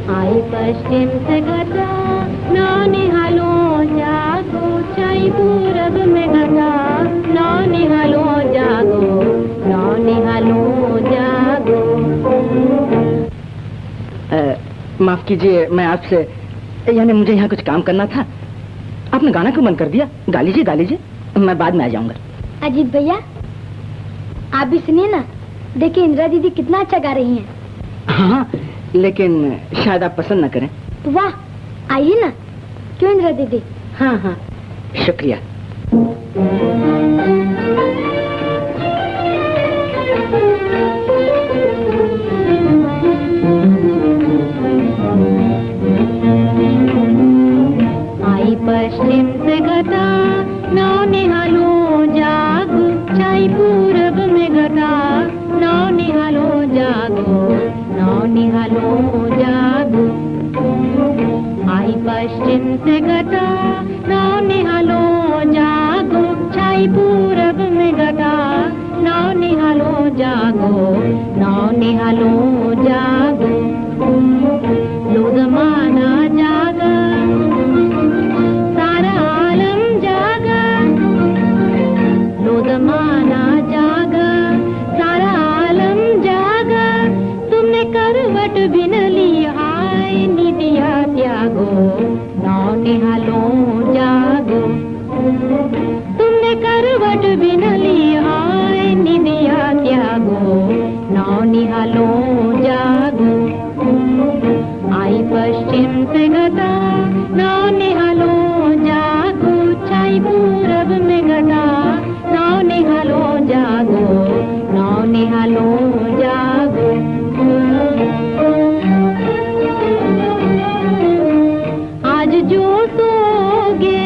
आई पश्चिम से घटा नौनिहालो जागो, छाई पूरब में घटा नौनिहालो जागो, नौनिहालो जागो। माफ कीजिए, मैं आपसे यानी मुझे यहाँ कुछ काम करना था। आपने गाना क्यों बंद कर दिया? गा लीजिए गा लीजिए, मैं बाद में आ जाऊंगा। अजीत भैया आप भी सुनिए ना, देखिए इंदिरा दीदी कितना अच्छा गा रही हैं। हाँ, लेकिन शायद आप पसंद न करें। वाह, आइए ना। क्यों इंदिरा दीदी? हाँ हाँ, शुक्रिया। आई पश्चिम से घटा नौनिहालो जागो, छाई पूरब में घटा नौनिहालो जागो, नौनिहालो जागो। आई पश्चिम से घटा नौनिहालो जागो, छाई पूरब में घटा नौनिहालो जागो, नौनिहालो जागो। लो ज़माना जागा, सारा आलम जागा, लो ज़माना जागा, सारा आलम जागा। तुमने करवट भी न ली, हाय निदिया त्यागो, नौनिहालो जागो। तुमने करवट भी न ली, हाय निदिया त्यागो, नौनिहालो जागो। आई पश्चिम से घटा नौनिहालो जागो, छाई पूरब में घटा नौनिहालो जागो, नौनिहालो जागो। आज जो सोगे